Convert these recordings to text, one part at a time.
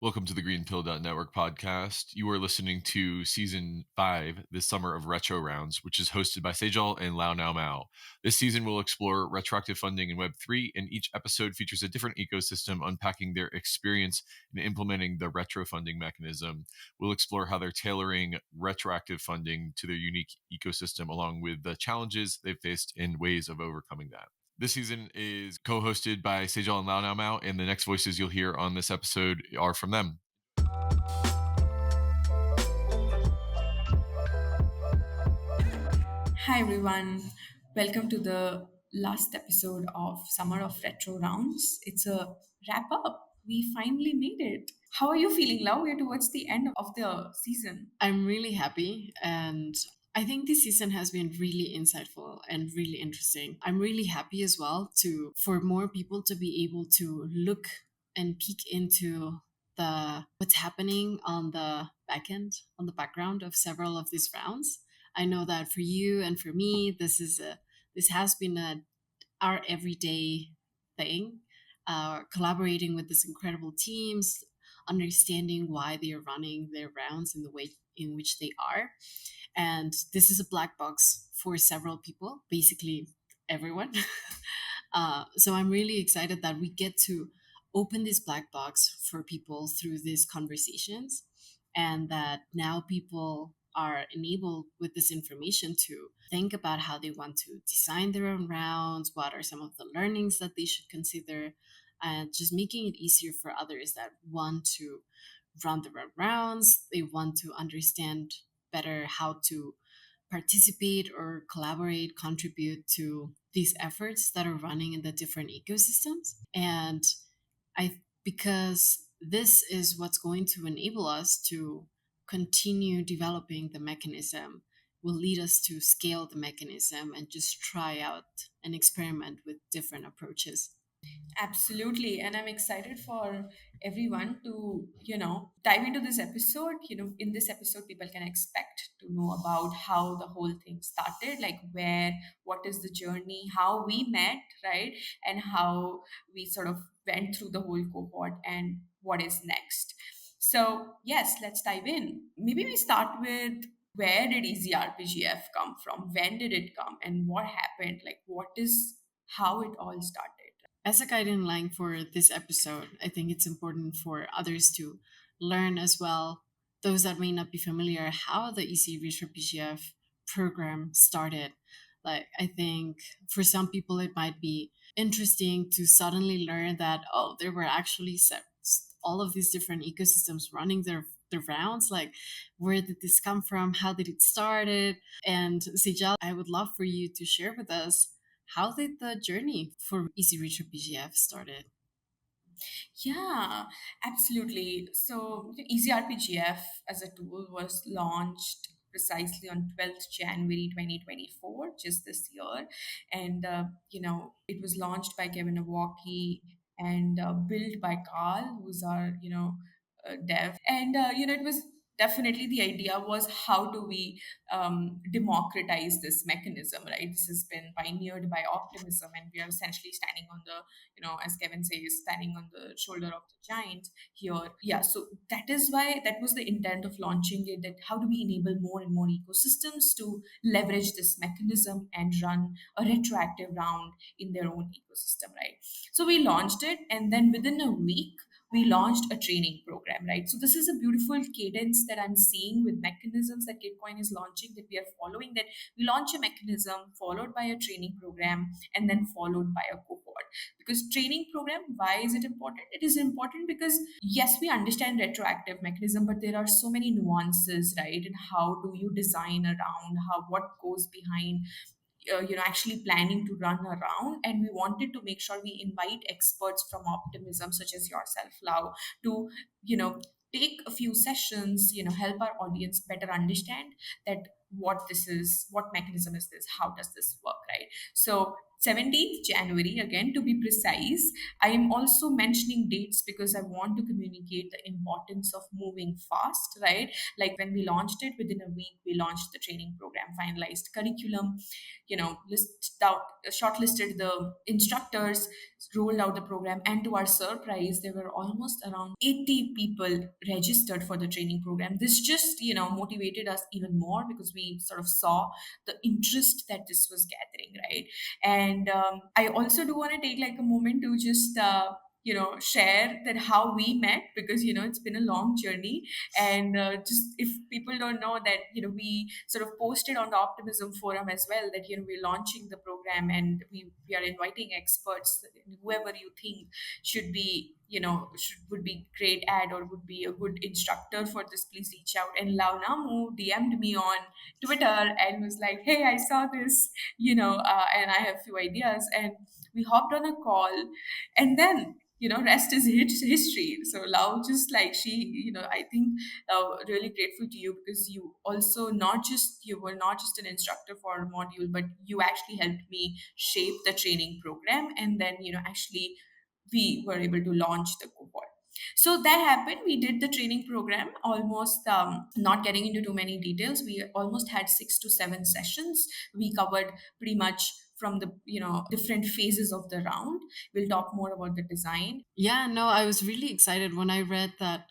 Welcome to the GreenPilled Network podcast. You are listening to season 5, this summer of Retro Rounds, which is hosted by Sejal and Lao Now Mao. This season will explore retroactive funding in Web3, and each episode features a different ecosystem unpacking their experience in implementing the retro funding mechanism. We'll explore how they're tailoring retroactive funding to their unique ecosystem, along with the challenges they've faced and ways of overcoming that. This season is co-hosted by Sejal and Lao Now Mao, and the next voices you'll hear on this episode are from them. Hi everyone, welcome to the last episode of Summer of Retro Rounds. It's a wrap up. We finally made it. How are you feeling, Love? We're towards the end of the season. I'm really happy, and I think this season has been really insightful and really interesting. I'm really happy as well to for more people to be able to look and peek into the what's happening on the back end, on the background of several of these rounds. I know that for you and for me, this has been our everyday thing. Collaborating with these incredible teams, understanding why they are running their rounds in the way in which they are. And this is a black box for several people, basically everyone. So I'm really excited that we get to open this black box for people through these conversations, and that now people are enabled with this information to think about how they want to design their own rounds, what are some of the learnings that they should consider, and just making it easier for others that want to run their own rounds. They want to understand better how to participate or collaborate, contribute to these efforts that are running in the different ecosystems. And because this is what's going to enable us to continue developing the mechanism, will lead us to scale the mechanism and just try out and experiment with different approaches. Absolutely. And I'm excited for everyone to, dive into this episode. In this episode, people can expect to know about how the whole thing started, like what is the journey, how we met, right? And how we sort of went through the whole cohort and what is next. So, yes, let's dive in. Maybe we start with where did EasyRPGF come from? When did it come? And what happened? Like, how it all started? As a guiding line for this episode, I think it's important for others to learn as well, those that may not be familiar, how the Easy Retro PGF program started. Like, I think for some people, it might be interesting to suddenly learn that, oh, there were actually all of these different ecosystems running their rounds. Like, where did this come from? How did it started? And Sejal, I would love for you to share with us, how did the journey for Easy Retro PGF started? Yeah, absolutely. So, EasyRPGF as a tool was launched precisely on 12th January 2024, just this year. And, it was launched by Kevin Awaki and built by Carl, who's our, dev. And, it was definitely the idea was how do we democratize this mechanism, right? This has been pioneered by optimism, and we are essentially standing on the, as Kevin says, standing on the shoulder of the giant here. Yeah, so that was the intent of launching it, that how do we enable more and more ecosystems to leverage this mechanism and run a retroactive round in their own ecosystem, right? So we launched it, and then within a week, we launched a training program, right? So this is a beautiful cadence that I'm seeing with mechanisms that Gitcoin is launching, that we are following, that we launch a mechanism followed by a training program and then followed by a cohort. Because training program, why is it important? It is important because yes, we understand retroactive mechanism, but there are so many nuances, right? And how do you design around how what goes behind actually planning to run around, and we wanted to make sure we invite experts from optimism such as yourself, Lau, to take a few sessions, help our audience better understand that what this is, what mechanism is this, how does this work, right? So 17th January, again to be precise, I am also mentioning dates because I want to communicate the importance of moving fast, right? Like when we launched it, within a week, we launched the training program, finalized curriculum, shortlisted the instructors, rolled out the program, and to our surprise, there were almost around 80 people registered for the training program. This just, motivated us even more because we sort of saw the interest that this was gathering, right? And I also do want to take like a moment to just share that how we met, because it's been a long journey. And just if people don't know that, we sort of posted on the Optimism forum as well that we're launching the program, and we are inviting experts, whoever you think should be, would be great ad or would be a good instructor for this, please reach out. And Launamu DM'd me on Twitter and was like, hey, I saw this, and I have a few ideas. And we hopped on a call, and then rest is history. So Lau, just like she, I think really grateful to you, because you were not just an instructor for a module, but you actually helped me shape the training program. And then actually we were able to launch the cohort. So that happened. We did the training program almost, not getting into too many details. We almost had 6 to 7 sessions. We covered pretty much from the different phases of the round. We'll talk more about the design. Yeah, no, I was really excited when I read that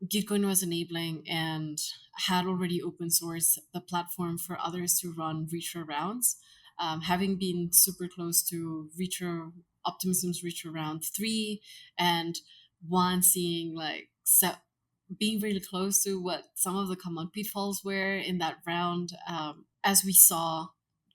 Gitcoin was enabling and had already open sourced the platform for others to run retro rounds. Having been super close to retro Optimism's retro round 3, and one seeing being really close to what some of the common pitfalls were in that round, as we saw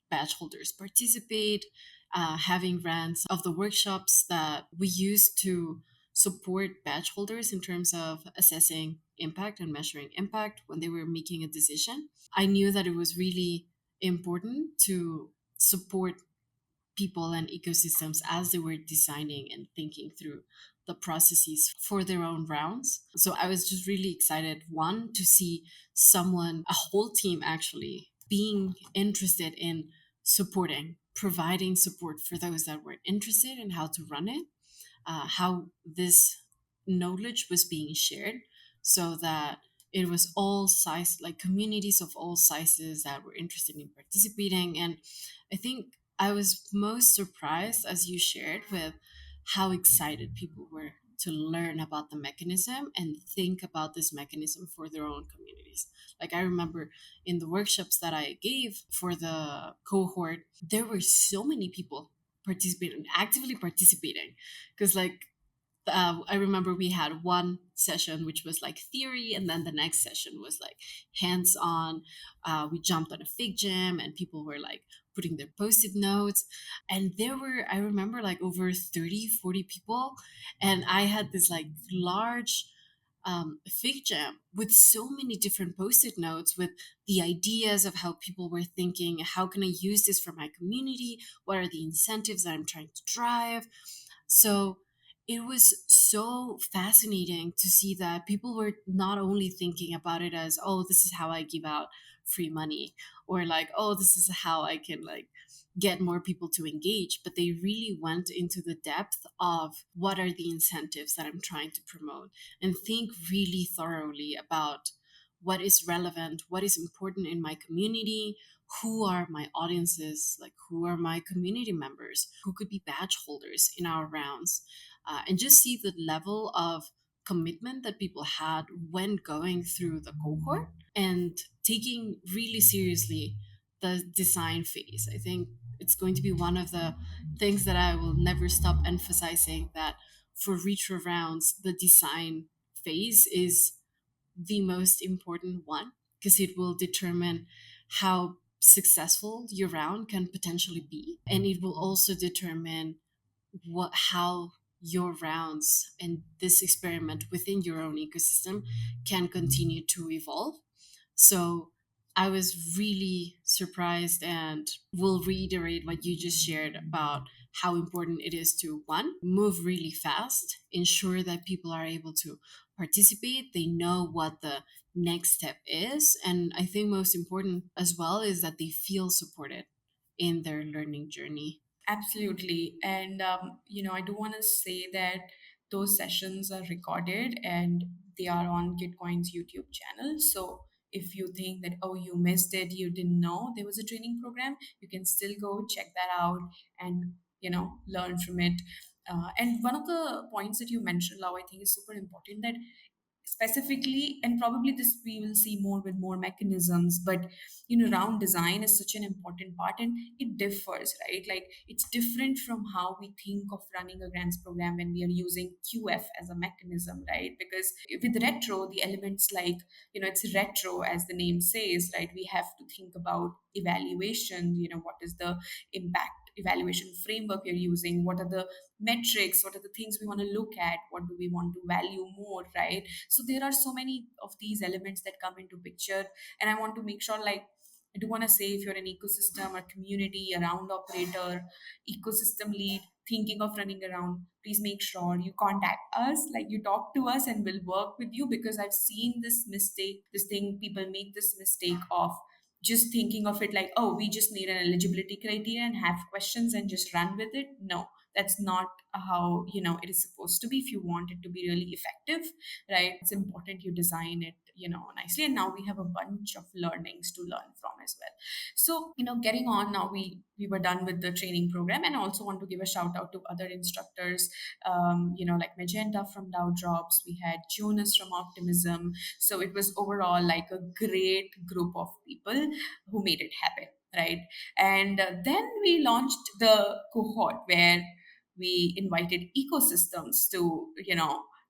badge holders participate, having rants of the workshops that we used to support badge holders in terms of assessing impact and measuring impact when they were making a decision. I knew that it was really important to support people and ecosystems as they were designing and thinking through the processes for their own rounds. So I was just really excited, one, to see someone, a whole team actually, being interested in supporting, providing support for those that were interested in how to run it, how this knowledge was being shared, so that it was all size, like communities of all sizes that were interested in participating. And I think I was most surprised, as you shared, with how excited people were to learn about the mechanism and think about this mechanism for their own communities. Like, I remember in the workshops that I gave for the cohort, there were so many people participating, actively participating, because I remember we had one session which was like theory, and then the next session was like hands on. We jumped on a fig jam, and people were like putting their post-it notes. And there were, I remember, like over 30, 40 people. And I had this like large fig jam with so many different post-it notes with the ideas of how people were thinking, how can I use this for my community? What are the incentives that I'm trying to drive? So it was so fascinating to see that people were not only thinking about it as, oh, this is how I give out free money, or like, oh, this is how I can like get more people to engage, but they really went into the depth of what are the incentives that I'm trying to promote, and think really thoroughly about what is relevant, what is important in my community, who are my audiences, like who are my community members, who could be badge holders in our rounds, and just see the level of commitment that people had when going through the cohort and taking really seriously the design phase. I think it's going to be one of the things that I will never stop emphasizing, that for retro rounds, the design phase is the most important one, because it will determine how successful your round can potentially be, and it will also determine how your rounds and this experiment within your own ecosystem can continue to evolve. So I was really surprised, and will reiterate what you just shared about how important it is to, one, move really fast, ensure that people are able to participate, they know what the next step is. And I think most important as well is that they feel supported in their learning journey. Absolutely. And, I do want to say that those sessions are recorded and they are on Gitcoin's YouTube channel. So if you think that, oh, you missed it, you didn't know there was a training program, you can still go check that out and, learn from it. And one of the points that you mentioned, Lau, I think is super important, that specifically, and probably this we will see more with more mechanisms, but round design is such an important part, and it differs, right? Like, it's different from how we think of running a grants program when we are using QF as a mechanism, right? Because with retro, the elements, like, it's retro as the name says, right? We have to think about evaluation. What is the impact evaluation framework you're using? What are the metrics? What are the things we want to look at? What do we want to value more, right? So there are so many of these elements that come into picture, and I want to make sure, like, I do want to say, if you're an ecosystem or community, a round operator, ecosystem lead, thinking of running around, please make sure you contact us, like, you talk to us, and we'll work with you, because I've seen this thing, people make this mistake of just thinking of it like, oh, we just need an eligibility criteria and have questions and just run with it. No, that's not how it is supposed to be. If you want it to be really effective, right, it's important you design it nicely. And now we have a bunch of learnings to learn from as well. So getting on now, we were done with the training program, and I also want to give a shout out to other instructors, like Magenta from Dow Drops, we had Jonas from Optimism. So it was overall like a great group of people who made it happen, right? And then we launched the cohort, where we invited ecosystems to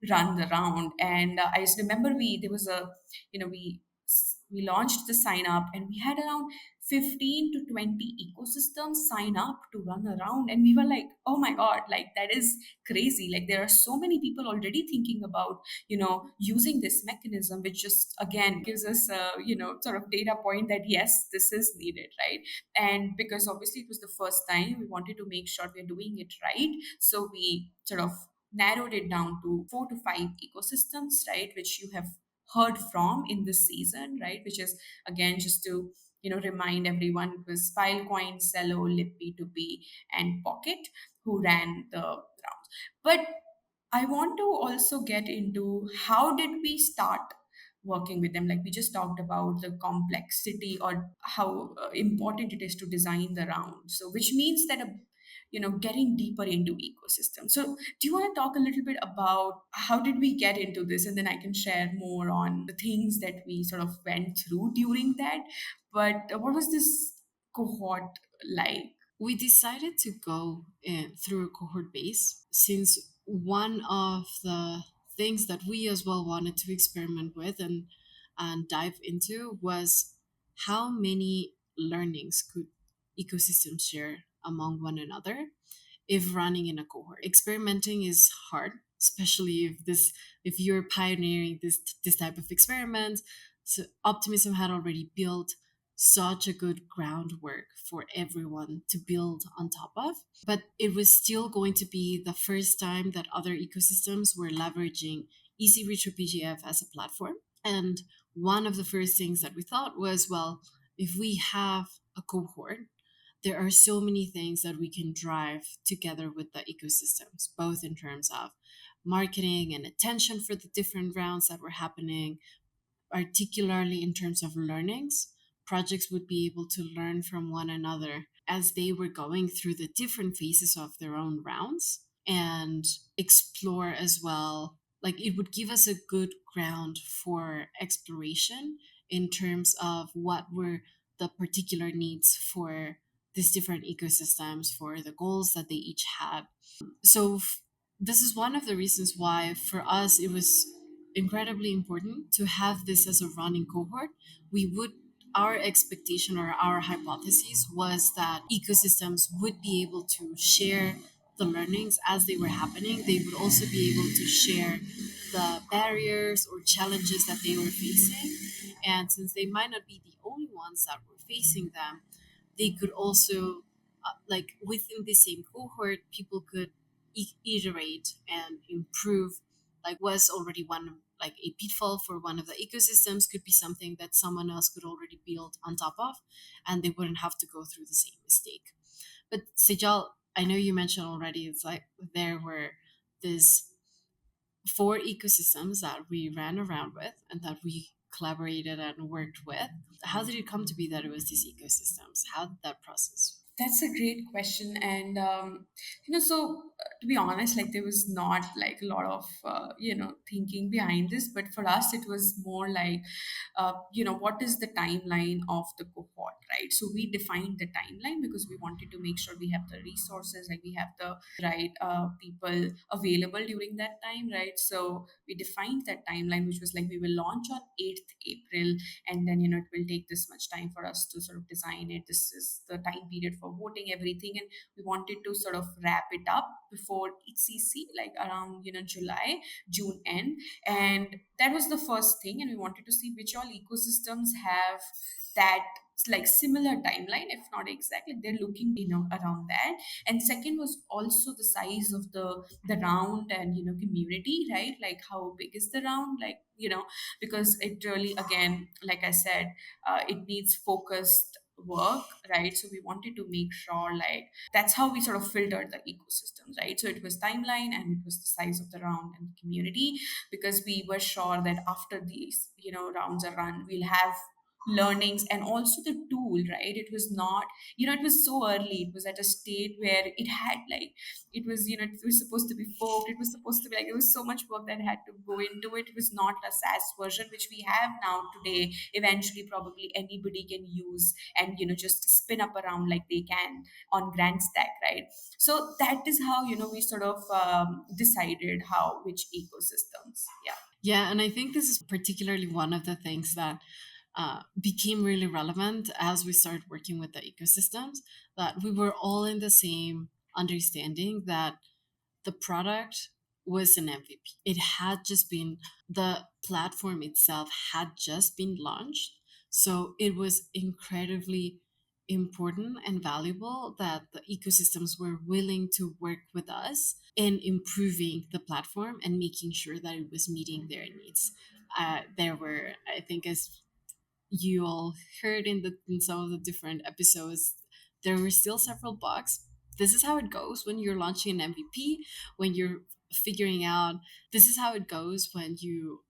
run the round. And I just remember, we there was a you know we launched the sign up, and we had around 15 to 20 ecosystems sign up to run around, and we were like, oh my god, like, that is crazy. Like, there are so many people already thinking about using this mechanism, which just again gives us a sort of data point that yes, this is needed, right? And because obviously it was the first time, we wanted to make sure we're doing it right, so we sort of narrowed it down to 4 to 5 ecosystems, right, which you have heard from in this season, right? Which is, again, just to remind everyone, it was Filecoin, Celo, Lip P2P, and Pocket who ran the rounds. But I want to also get into, how did we start working with them? Like, we just talked about the complexity, or how important it is to design the round. So, which means that getting deeper into ecosystem. So, do you want to talk a little bit about how did we get into this, and then I can share more on the things that we sort of went through during that. But what was this cohort like? We decided to go through a cohort base since one of the things that we as well wanted to experiment with and dive into was how many learnings could ecosystems share among one another if running in a cohort. Experimenting is hard, especially if you're pioneering this type of experiment. So Optimism had already built such a good groundwork for everyone to build on top of. But it was still going to be the first time that other ecosystems were leveraging Easy Retro PGF as a platform. And one of the first things that we thought was, well, if we have a cohort, there are so many things that we can drive together with the ecosystems, both in terms of marketing and attention for the different rounds that were happening, particularly in terms of learnings. Projects would be able to learn from one another as they were going through the different phases of their own rounds and explore as well. Like, it would give us a good ground for exploration in terms of what were the particular needs for these different ecosystems, for the goals that they each had. So this is one of the reasons why for us it was incredibly important to have this as a running cohort. We would Our expectation or our hypothesis was that ecosystems would be able to share the learnings as they were happening. They would also be able to share the barriers or challenges that they were facing. And since they might not be the only ones that were facing them, they could also, like within the same cohort, people could iterate and improve, like was already like a pitfall for one of the ecosystems could be something that someone else could already build on top of, and they wouldn't have to go through the same mistake. But Sejal, I know you mentioned already, it's like there were these four ecosystems that we ran around with and that we collaborated and worked with. How did it come to be that it was these ecosystems? How did that process? That's a great question, and to be honest, like there was not like a lot of thinking behind this, but for us, it was more like, what is the timeline of the cohort, right? So we defined the timeline because we wanted to make sure we have the resources, like we have the right people available during that time, right? So we defined that timeline, which was like we will launch on 8th April, and then it will take this much time for us to sort of design it. This is the time period for voting everything, and we wanted to sort of wrap it up before ECC, like around July, June end. And that was the first thing, and we wanted to see which all ecosystems have that like similar timeline, if not exactly, they're looking around that. And second was also the size of the round and community, right? Like how big is the round, like because it really, again, like I said, it needs focused work, right? So we wanted to make sure, like, that's how we sort of filtered the ecosystems, right? So it was timeline and it was the size of the round and the community, because we were sure that after these rounds are run, we'll have learnings and also the tool, right? It was not, it was so early, it was at a state where it had like, it was it was supposed to be forked, it was supposed to be like, there was so much work that had to go into it. It was not a SaaS version which we have now today. Eventually probably anybody can use and just spin up around like they can on Grand Stack, right? So that is how we sort of decided how which ecosystems. Yeah. Yeah, and I think this is particularly one of the things that became really relevant as we started working with the ecosystems, that we were all in the same understanding that the product was an MVP. It had just been, the platform itself had just been launched. So it was incredibly important and valuable that the ecosystems were willing to work with us in improving the platform and making sure that it was meeting their needs. There were, I think, as you all heard in some of the different episodes, there were still several bugs. This is how it goes when you're launching an MVP, when you're figuring out, this is how it goes when you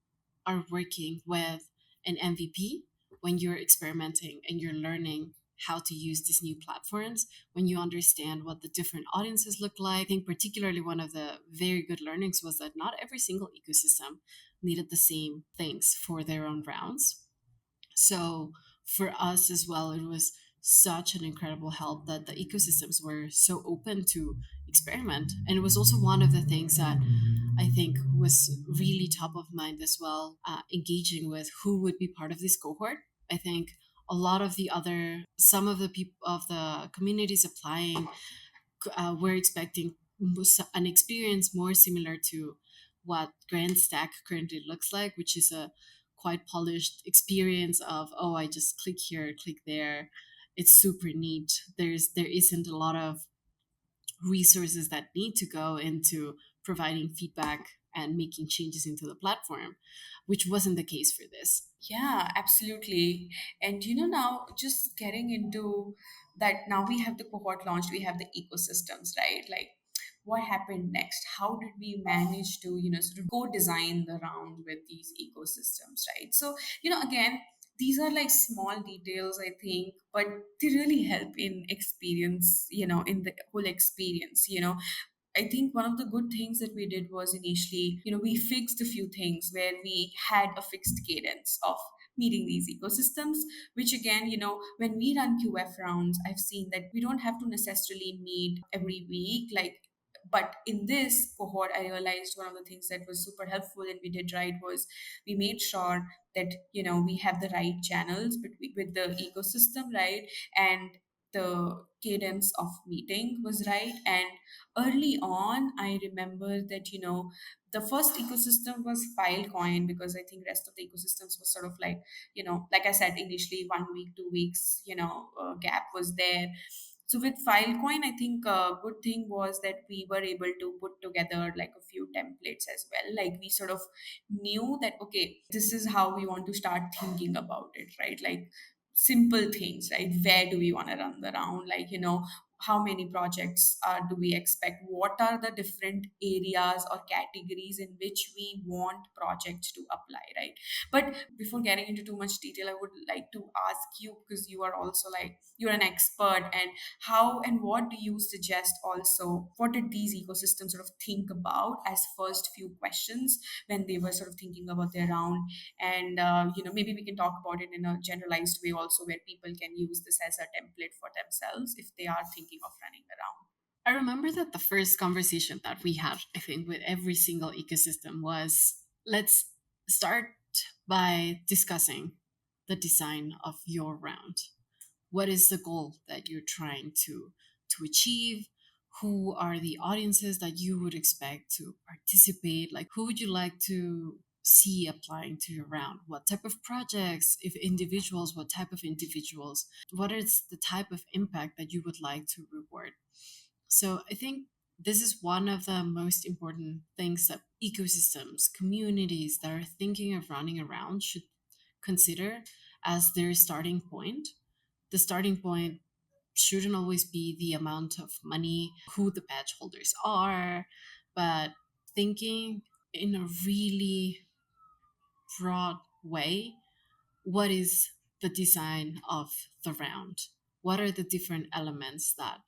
are working with an MVP, when you're experimenting and you're learning how to use these new platforms, when you understand what the different audiences look like. I think particularly one of the very good learnings was that not every single ecosystem needed the same things for their own rounds. So for us as well, it was such an incredible help that the ecosystems were so open to experiment. And it was also one of the things that I think was really top of mind as well, engaging with who would be part of this cohort. I think a lot of the other, some of the people of the communities applying we're expecting an experience more similar to what Grand Stack currently looks like, which is a quite polished experience of, oh, I just click here, click there. It's super neat. There isn't a lot of resources that need to go into providing feedback and making changes into the platform, which wasn't the case for this. Yeah, absolutely. And now just getting into that, now we have the cohort launched, we have the ecosystems, right? Like, what happened next? How did we manage to, sort of co-design the round with these ecosystems, right? So, again, these are like small details, I think, but they really help in experience, in the whole experience, I think one of the good things that we did was initially, we fixed a few things where we had a fixed cadence of meeting these ecosystems, which again, when we run QF rounds, I've seen that we don't have to necessarily meet every week. Like, but in this cohort, I realized one of the things that was super helpful and we did right was we made sure that, we have the right channels with the ecosystem, right? And the cadence of meeting was right. And early on, I remember that the first ecosystem was Filecoin, because I think rest of the ecosystems was sort of like like I said initially, 1 week, 2 weeks gap was there. So with Filecoin, I think a good thing was that we were able to put together like a few templates as well. Like we sort of knew that, okay, this is how we want to start thinking about it, right? Like simple things, right? Where do we want to run the round? Like, how many projects do we expect? What are the different areas or categories in which we want projects to apply, right? But before getting into too much detail, I would like to ask you, because you are also like, you're an expert, and how and what do you suggest also? What did these ecosystems sort of think about as first few questions when they were sort of thinking about their round? And, maybe we can talk about it in a generalized way also, where people can use this as a template for themselves if they are thinking of running around. I remember that the first conversation that we had, I think, with every single ecosystem was, let's start by discussing the design of your round. What is the goal that you're trying to achieve? Who are the audiences that you would expect to participate? Like, who would you like to see applying to your round? What type of projects? If individuals, what type of individuals? What is the type of impact that you would like to reward? So I think this is one of the most important things that ecosystems, communities that are thinking of running around should consider as their starting point. The starting point shouldn't always be the amount of money, who the badge holders are, but thinking in a really broad way, what is the design of the round? What are the different elements that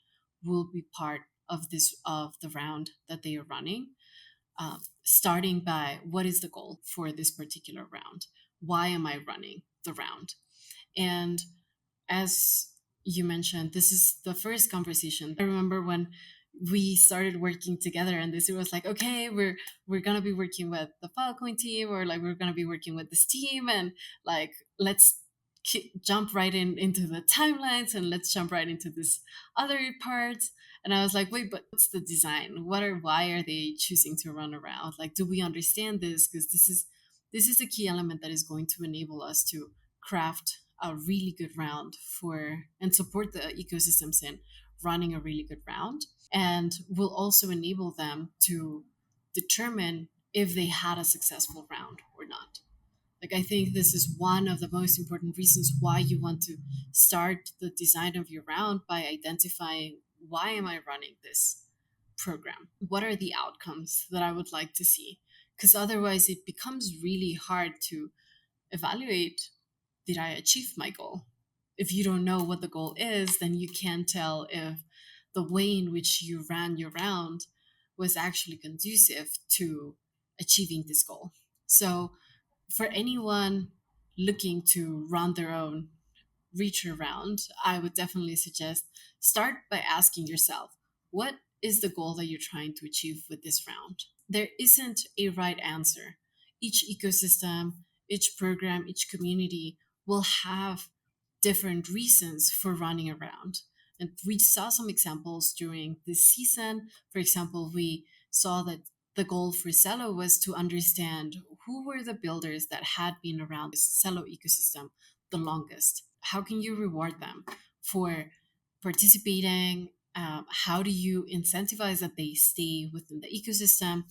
will be part of the round that they are running? Starting by what is the goal for this particular round? Why am I running the round? And as you mentioned, this is the first conversation. I remember when we started working together, and this was like, okay, we're gonna be working with the Filecoin team, or like we're gonna be working with this team, and like let's jump right into the timelines, and let's jump right into this other parts. And I was like, wait, but what's the design? Why are they choosing to run around? Like, do we understand this? Because this is a key element that is going to enable us to craft a really good round for and support the ecosystems in running a really good round, and will also enable them to determine if they had a successful round or not. Like, I think this is one of the most important reasons why you want to start the design of your round by identifying, why am I running this program? What are the outcomes that I would like to see? Because otherwise it becomes really hard to evaluate, did I achieve my goal? If you don't know what the goal is, then you can't tell if the way in which you ran your round was actually conducive to achieving this goal. So, for anyone looking to run their own reach around, I would definitely suggest start by asking yourself, what is the goal that you're trying to achieve with this round? There isn't a right answer. Each ecosystem, each program, each community will have different reasons for running around. And we saw some examples during this season. For example, we saw that the goal for Celo was to understand who were the builders that had been around this Celo ecosystem the longest. How can you reward them for participating? How do you incentivize that they stay within the ecosystem,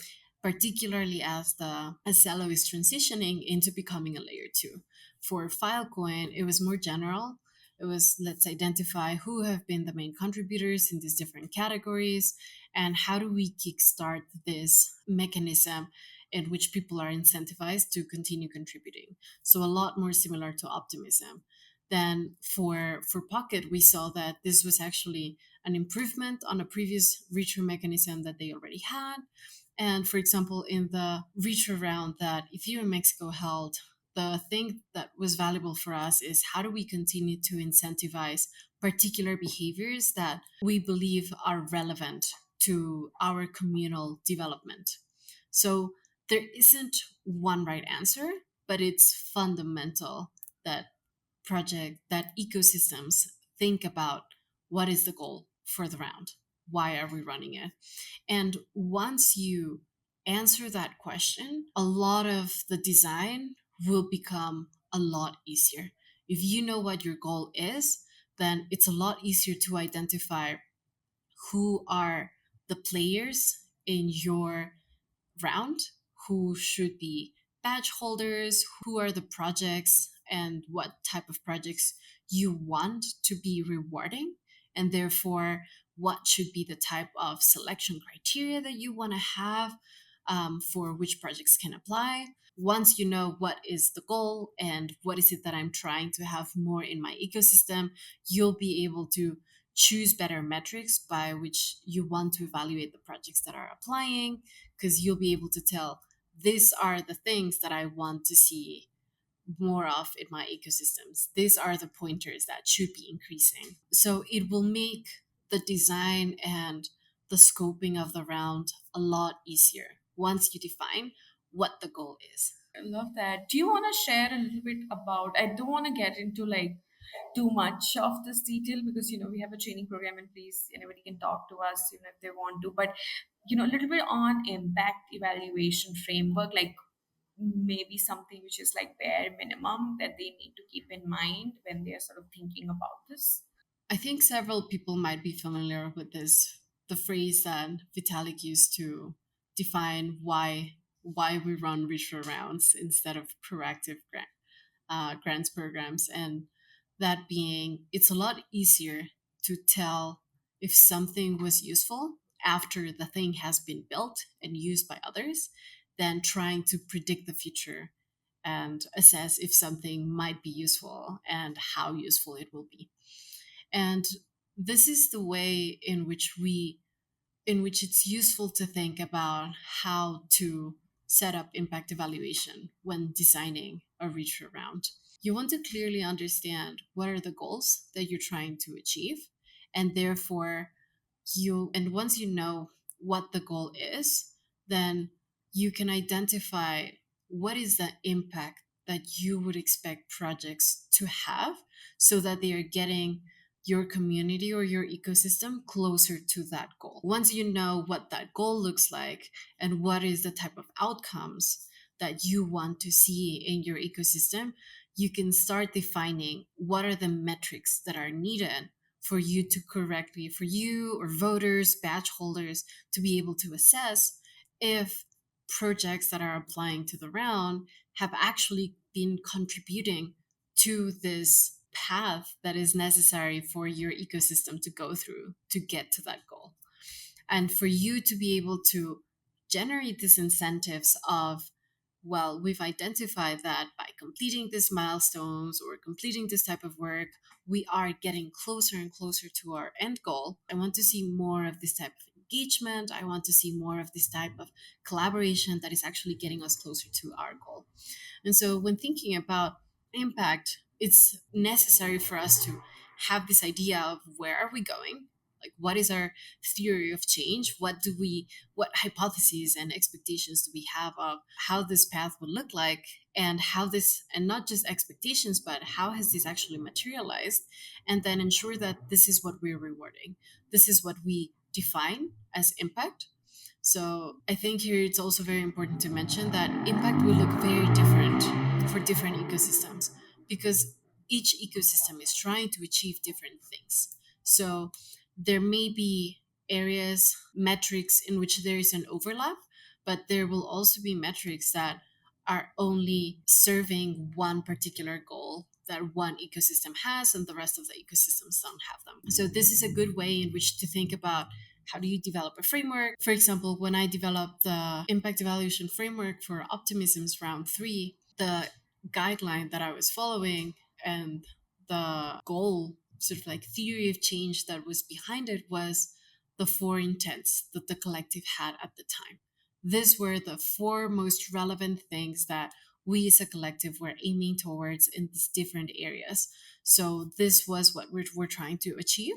particularly as Celo is transitioning into becoming a layer two? For Filecoin, it was more general. It was, let's identify who have been the main contributors in these different categories, and how do we kickstart this mechanism in which people are incentivized to continue contributing. So a lot more similar to optimism. Then for Pocket, we saw that this was actually an improvement on a previous retro mechanism that they already had. And for example, in the retro round that Ethereum Mexico held, the thing that was valuable for us is, how do we continue to incentivize particular behaviors that we believe are relevant to our communal development? So there isn't one right answer, but it's fundamental that that ecosystems think about, what is the goal for the round? Why are we running it? And once you answer that question, a lot of the design will become a lot easier. If you know what your goal is, then it's a lot easier to identify who are the players in your round, who should be badge holders, who are the projects, and what type of projects you want to be rewarding, and therefore what should be the type of selection criteria that you want to have for which projects can apply. Once you know what is the goal and what is it that I'm trying to have more in my ecosystem, you'll be able to choose better metrics by which you want to evaluate the projects that are applying, because you'll be able to tell these are the things that I want to see more of in my ecosystems. These are the pointers that should be increasing. So it will make the design and the scoping of the round a lot easier once you define what the goal is. I love that. Do you want to share a little bit about? I don't want to get into like too much of this detail because we have a training program in place. Anybody can talk to us if they want to. But a little bit on impact evaluation framework, like maybe something which is like bare minimum that they need to keep in mind when they're sort of thinking about this. I think several people might be familiar with this, the phrase that Vitalik used to define why we run retro rounds instead of proactive grants programs, and that being it's a lot easier to tell if something was useful after the thing has been built and used by others than trying to predict the future and assess if something might be useful and how useful it will be. And this is the way in which it's useful to think about how to set up impact evaluation when designing a retro round. You want to clearly understand what are the goals that you're trying to achieve, and therefore once you know what the goal is, then you can identify what is the impact that you would expect projects to have so that they are getting your community or your ecosystem closer to that goal. Once you know what that goal looks like and what is the type of outcomes that you want to see in your ecosystem, you can start defining what are the metrics that are needed for you to correctly, for you or voters, badge holders, to be able to assess if projects that are applying to the round have actually been contributing to this path that is necessary for your ecosystem to go through to get to that goal. And for you to be able to generate these incentives of, well, we've identified that by completing these milestones or completing this type of work, we are getting closer and closer to our end goal. I want to see more of this type of engagement. I want to see more of this type of collaboration that is actually getting us closer to our goal. And so when thinking about impact, it's necessary for us to have this idea of where are we going? Like what is our theory of change? What hypotheses and expectations do we have of how this path would look like, and and not just expectations, but how has this actually materialized? And then ensure that this is what we're rewarding. This is what we define as impact. So I think here it's also very important to mention that impact will look very different for different ecosystems because each ecosystem is trying to achieve different things. So there may be areas, metrics in which there is an overlap, but there will also be metrics that are only serving one particular goal that one ecosystem has and the rest of the ecosystems don't have them. So this is a good way in which to think about how do you develop a framework. For example, when I developed the impact evaluation framework for Optimism's round 3, the guideline that I was following and the goal, sort of like theory of change that was behind it, was the 4 intents that the collective had at the time. These were the 4 most relevant things that we as a collective were aiming towards in these different areas. So this was what we're trying to achieve.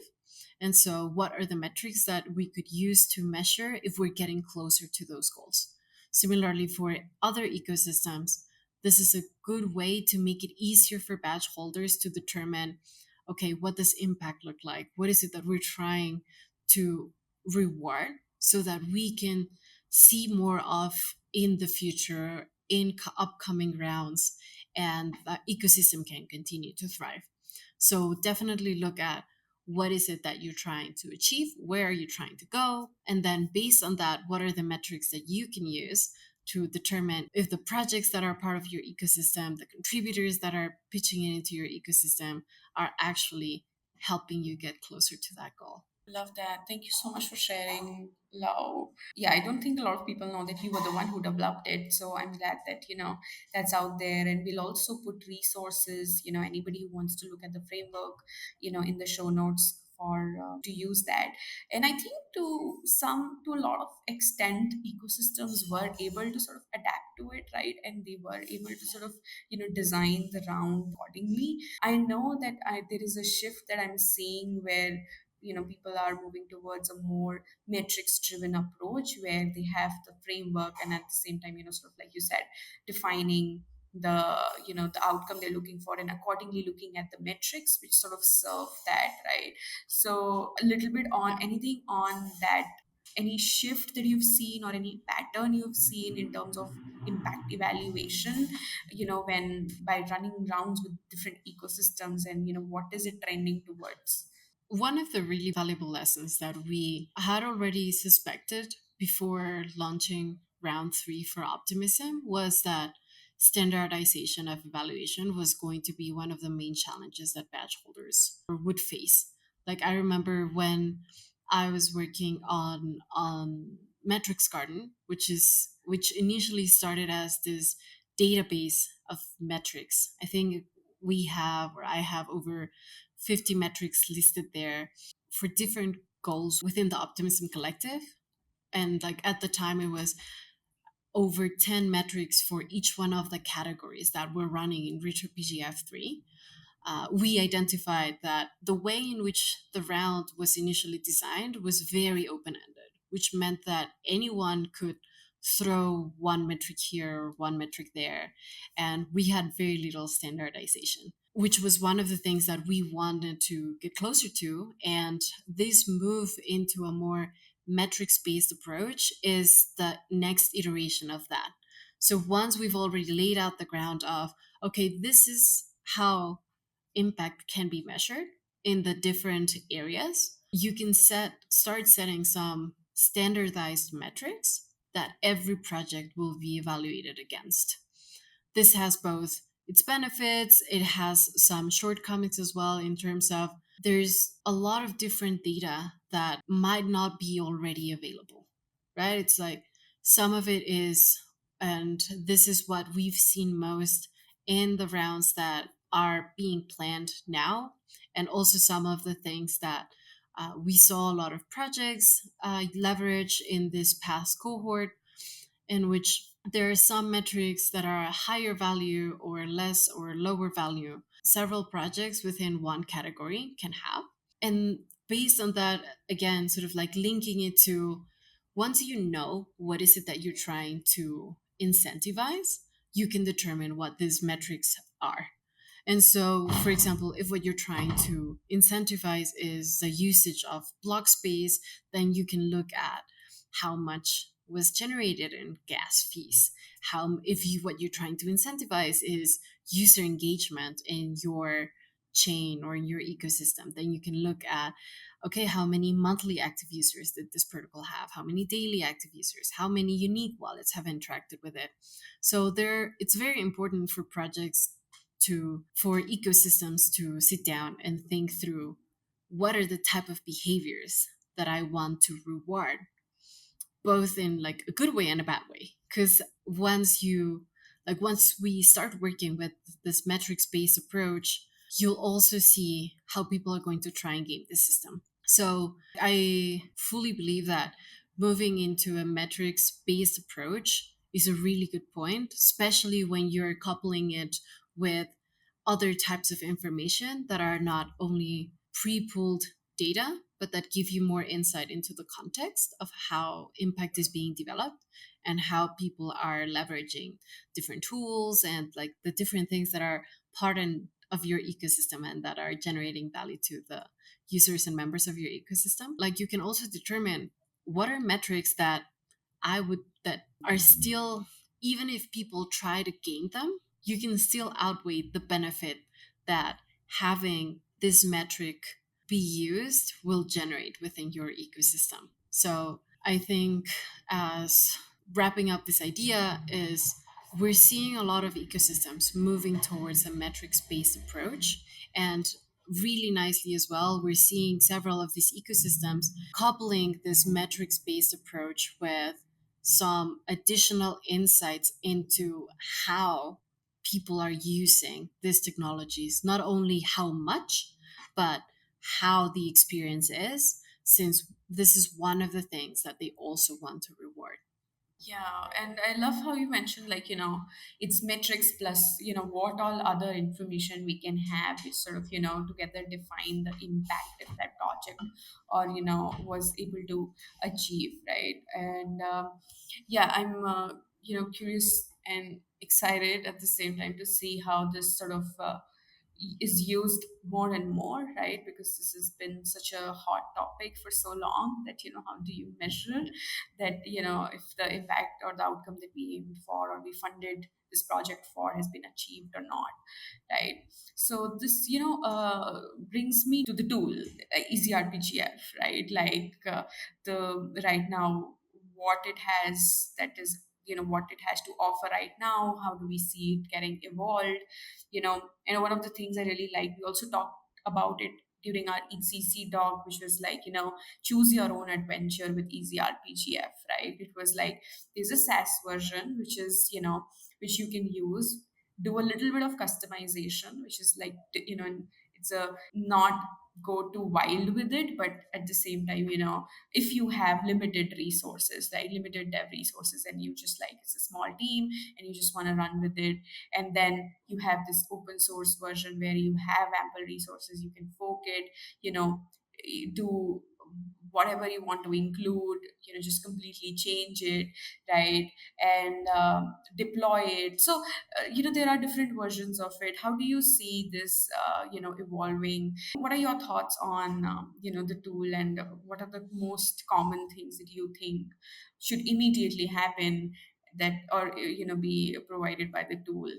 And so what are the metrics that we could use to measure if we're getting closer to those goals? Similarly, for other ecosystems, this is a good way to make it easier for badge holders to determine, okay, what does impact look like? What is it that we're trying to reward so that we can see more of in the future in upcoming rounds and the ecosystem can continue to thrive. So definitely look at what is it that you're trying to achieve, where are you trying to go, and then based on that, what are the metrics that you can use to determine if the projects that are part of your ecosystem, the contributors that are pitching it into your ecosystem, are actually helping you get closer to that goal. Love that. Thank you so much for sharing, Lau. Yeah, I don't think a lot of people know that you were the one who developed it. So I'm glad that, that's out there. And we'll also put resources, anybody who wants to look at the framework, in the show notes for to use that. And I think to a lot of extent, ecosystems were able to sort of adapt to it, right? And they were able to sort of, design the round accordingly. I know that there is a shift that I'm seeing where people are moving towards a more metrics driven approach where they have the framework and at the same time sort of like you said, defining the outcome they're looking for and accordingly looking at the metrics which sort of serve that, right? So a little bit on anything on that, any shift that you've seen or any pattern you've seen in terms of impact evaluation, when by running rounds with different ecosystems, and what is it trending towards? One of the really valuable lessons that we had already suspected before launching round three for Optimism was that standardization of evaluation was going to be one of the main challenges that badge holders would face. Like I remember when I was working on Metrics Garden, which initially started as this database of metrics. I think I have over 50 metrics listed there for different goals within the Optimism Collective. And like at the time, it was over 10 metrics for each one of the categories that were running in Retro PGF 3. We identified that the way in which the round was initially designed was very open ended, which meant that anyone could throw one metric here, one metric there, and we had very little standardization, which was one of the things that we wanted to get closer to. And this move into a more metrics based approach is the next iteration of that. So once we've already laid out the ground of, okay, this is how impact can be measured in the different areas, you can start setting some standardized metrics that every project will be evaluated against. This has both its benefits, it has some shortcomings as well, in terms of there's a lot of different data that might not be already available, right? It's like some of it is, and this is what we've seen most in the rounds that are being planned now, and also some of the things that we saw a lot of projects leverage in this past cohort, in which there are some metrics that are a higher value or less or lower value. Several projects within one category can have. And based on that, again, sort of like linking it to, once you know what is it that you're trying to incentivize, you can determine what these metrics are. And so, for example, if what you're trying to incentivize is the usage of block space, then you can look at how much was generated in gas fees. How, if you what you're trying to incentivize is user engagement in your chain or in your ecosystem, then you can look at, okay, how many monthly active users did this protocol have? How many daily active users? How many unique wallets have interacted with it? So there, it's very important for projects for ecosystems to sit down and think through what are the type of behaviors that I want to reward, both in like a good way and a bad way. Because once we start working with this metrics based approach, you'll also see how people are going to try and game the system. So I fully believe that moving into a metrics based approach is a really good point, especially when you're coupling it with other types of information that are not only pre-pulled data, but that give you more insight into the context of how impact is being developed and how people are leveraging different tools and like the different things that are of your ecosystem and that are generating value to the users and members of your ecosystem. Like you can also determine what are metrics that are still, even if people try to gain them, you can still outweigh the benefit that having this metric be used will generate within your ecosystem. So I think, as wrapping up this idea, is we're seeing a lot of ecosystems moving towards a metrics based approach. And really nicely as well, we're seeing several of these ecosystems coupling this metrics based approach with some additional insights into how people are using these technologies, not only how much, but how the experience is, since this is one of the things that they also want to reward. Yeah, and I love how you mentioned, like, it's metrics plus, what all other information we can have is sort of, together define the impact that that project or, was able to achieve, right? And yeah, I'm, curious and excited at the same time to see how this sort of is used more and more, right? Because this has been such a hot topic for so long that, how do you measure that, if the impact or the outcome that we aimed for or we funded this project for has been achieved or not, right? So this, brings me to the tool, Easy RPGF, right? Like the right now, what it has that is, what it has to offer right now, how do we see it getting evolved, and one of the things I really like, we also talked about it during our ECC doc, which was like, choose your own adventure with Easy RPGF, right? It was like, there's a SaaS version, which is, which you can use, do a little bit of customization, which is like, and it's a not go too wild with it, but at the same time, if you have limited resources, right? Limited dev resources, and you just like, it's a small team and you just want to run with it, and then you have this open source version where you have ample resources, you can fork it, do whatever you want to include, just completely change it, right? And deploy it. So there are different versions of it. How do you see this evolving? What are your thoughts on the tool, and what are the most common things that you think should immediately happen, that or be provided by the tool?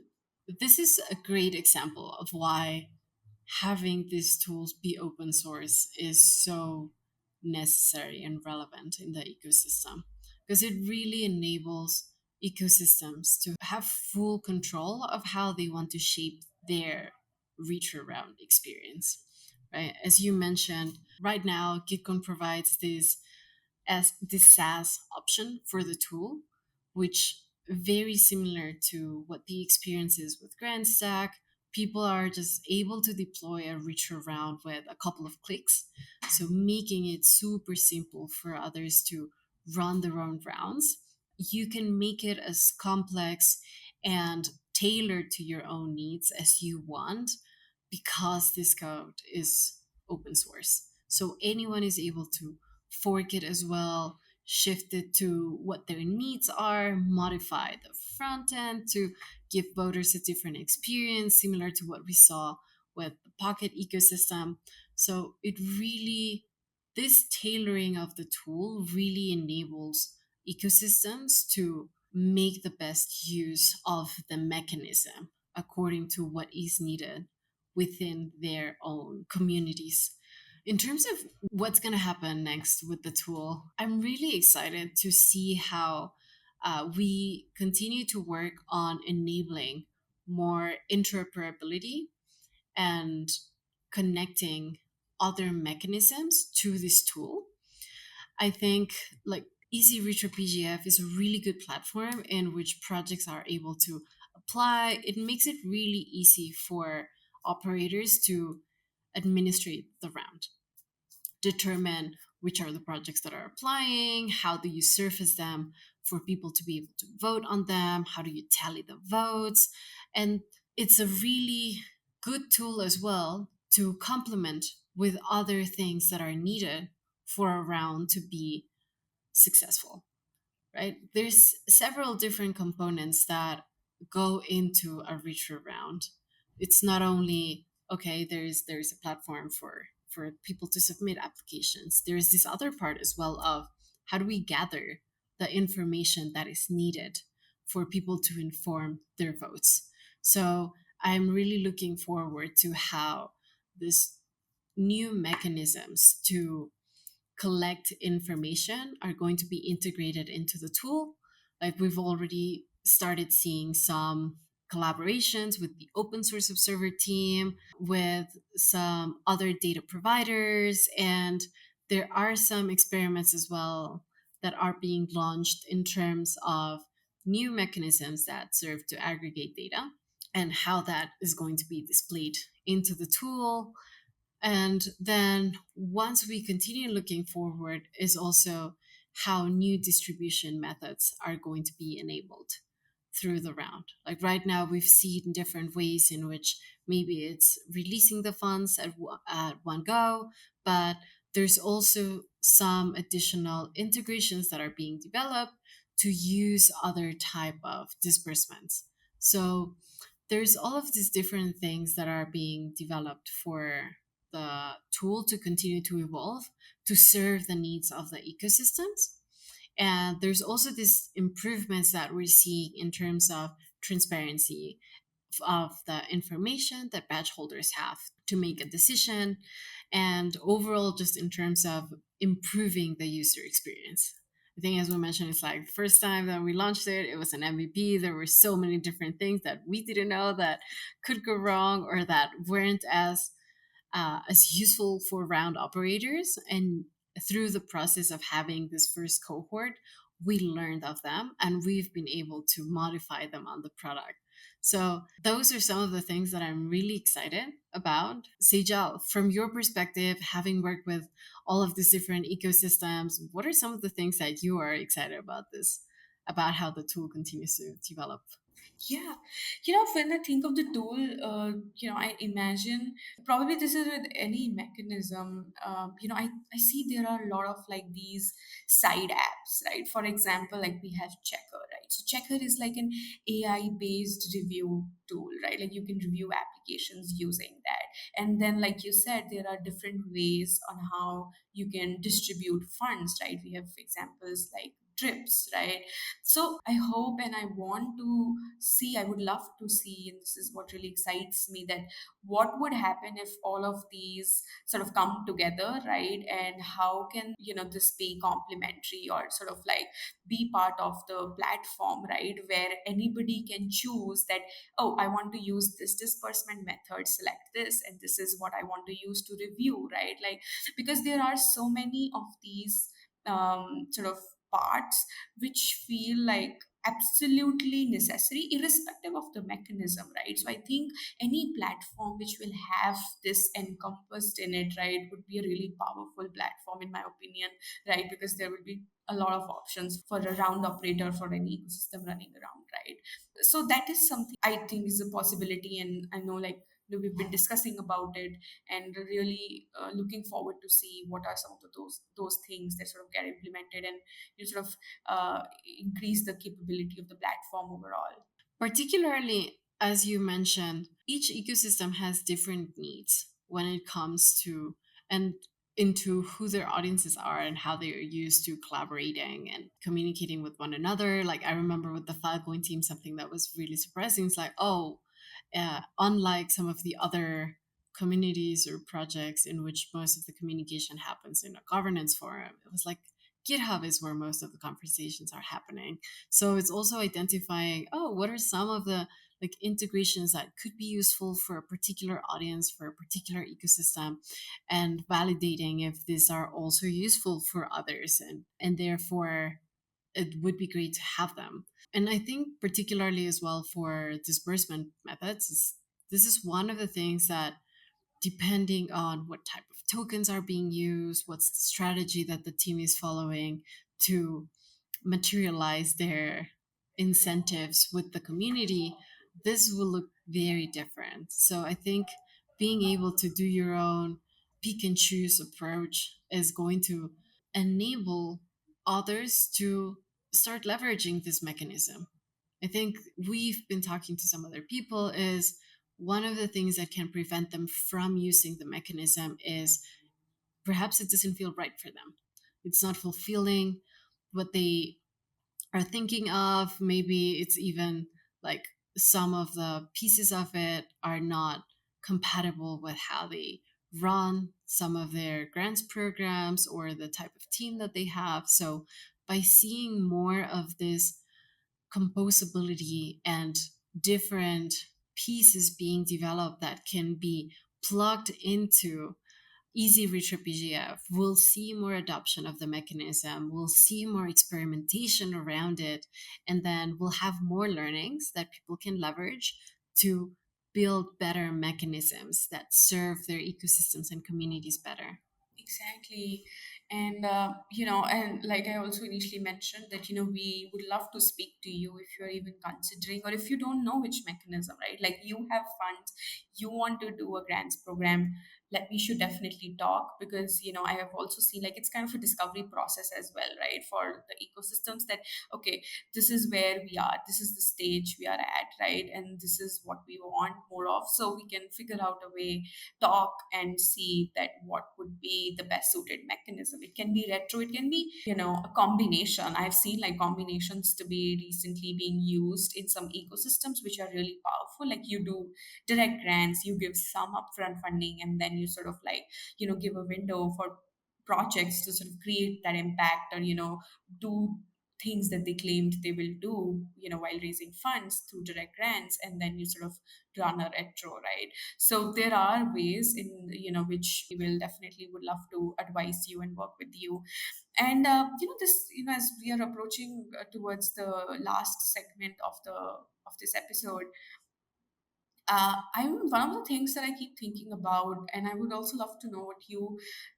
This is a great example of why having these tools be open source is so necessary and relevant in the ecosystem, because it really enables ecosystems to have full control of how they want to shape their reach around experience, right? As you mentioned, right now Gitcoin provides this as this SaaS option for the tool, which very similar to what the experience is with GrandStack. People are just able to deploy a reach around with a couple of clicks. So making it super simple for others to run their own rounds. You can make it as complex and tailored to your own needs as you want, because this code is open source. So anyone is able to fork it as well, shift it to what their needs are, modify the front end to give voters a different experience, similar to what we saw with the Pocket ecosystem. So it really, this tailoring of the tool really enables ecosystems to make the best use of the mechanism according to what is needed within their own communities. In terms of what's going to happen next with the tool, I'm really excited to see how we continue to work on enabling more interoperability and connecting other mechanisms to this tool. I think like Easy Retro PGF is a really good platform in which projects are able to apply. It makes it really easy for operators to administrate the round, determine which are the projects that are applying, how do you surface them for people to be able to vote on them, how do you tally the votes. And it's a really good tool as well to complement with other things that are needed for a round to be successful, right? There's several different components that go into a richer round. It's not only okay, there's a platform for people to submit applications. There's this other part as well of how do we gather the information that is needed for people to inform their votes. So I'm really looking forward to how this new mechanisms to collect information are going to be integrated into the tool. Like we've already started seeing some collaborations with the open source observer team, with some other data providers, and there are some experiments as well that are being launched in terms of new mechanisms that serve to aggregate data and how that is going to be displayed into the tool. And then once we continue looking forward, is also how new distribution methods are going to be enabled through the round. Like right now, we've seen different ways in which maybe it's releasing the funds at one go, but there's also some additional integrations that are being developed to use other type of disbursements. So there's all of these different things that are being developed for the tool to continue to evolve to serve the needs of the ecosystems. And there's also these improvements that we're seeing in terms of transparency of the information that badge holders have to make a decision, and overall just in terms of improving the user experience. I think as we mentioned, it's like the first time that we launched it, it was an MVP. There were so many different things that we didn't know that could go wrong or that weren't as useful for round operators. And through the process of having this first cohort, we learned of them and we've been able to modify them on the product. So those are some of the things that I'm really excited about. Sejal, from your perspective, having worked with all of these different ecosystems, what are some of the things that you are excited about this, about how the tool continues to develop? Yeah, when I think of the tool, I imagine probably this is with any mechanism. I see there are a lot of like these side apps, right? For example, like we have Checker, right? So Checker is like an AI based review tool, right? Like you can review applications using that. And then, like you said, there are different ways on how you can distribute funds, right? We have examples like drips, right? So I hope and I want to see, I would love to see, and this is what really excites me, that what would happen if all of these sort of come together, right? And how can, this be complementary or sort of like be part of the platform, right? Where anybody can choose that, oh, I want to use this disbursement method, select this, and this is what I want to use to review, right? Like, because there are so many of these sort of parts which feel like absolutely necessary irrespective of the mechanism, right? So I think any platform which will have this encompassed in it, right, would be a really powerful platform in my opinion, right? Because there will be a lot of options for a round operator for any ecosystem running around, right? So that is something I think is a possibility, and I know, like, we've been discussing about it and really looking forward to see what are some of those things that sort of get implemented and sort of increase the capability of the platform overall. Particularly, as you mentioned, each ecosystem has different needs when it comes to and into who their audiences are and how they are used to collaborating and communicating with one another. Like I remember with the Filecoin team, something that was really surprising. It's like, oh, unlike some of the other communities or projects in which most of the communication happens in a governance forum, it was like GitHub is where most of the conversations are happening. So it's also identifying, oh, what are some of the like integrations that could be useful for a particular audience, for a particular ecosystem, and validating if these are also useful for others, and therefore it would be great to have them. And I think particularly as well for disbursement methods, this is one of the things that, depending on what type of tokens are being used, what's the strategy that the team is following to materialize their incentives with the community, this will look very different. So I think being able to do your own pick and choose approach is going to enable others to start leveraging this mechanism. I think we've been talking to some other people, is one of the things that can prevent them from using the mechanism is perhaps it doesn't feel right for them. It's not fulfilling what they are thinking of. Maybe it's even like some of the pieces of it are not compatible with how they run some of their grants programs or the type of team that they have. So by seeing more of this composability and different pieces being developed that can be plugged into easy Retro PGF, we'll see more adoption of the mechanism, we'll see more experimentation around it, and then we'll have more learnings that people can leverage to build better mechanisms that serve their ecosystems and communities better. Exactly. And, and like I also initially mentioned that, we would love to speak to you if you're even considering, or if you don't know which mechanism, right? Like you have funds, you want to do a grants program, we should definitely talk because, I have also seen like it's kind of a discovery process as well, right? For the ecosystems that, okay, this is where we are, this is the stage we are at, right? And this is what we want more of. So we can figure out a way, talk and see that what would be the best suited mechanism. It can be retro, it can be, a combination. I've seen like combinations to be recently being used in some ecosystems which are really powerful. Like you do direct grants, you give some upfront funding, and then you sort of like, give a window for projects to sort of create that impact, or, do things that they claimed they will do, while raising funds through direct grants, and then you sort of run a retro, right? So there are ways in, which we will definitely would love to advise you and work with you. And this, as we are approaching towards the last segment of this episode, I'm one of the things that I keep thinking about, and I would also love to know what you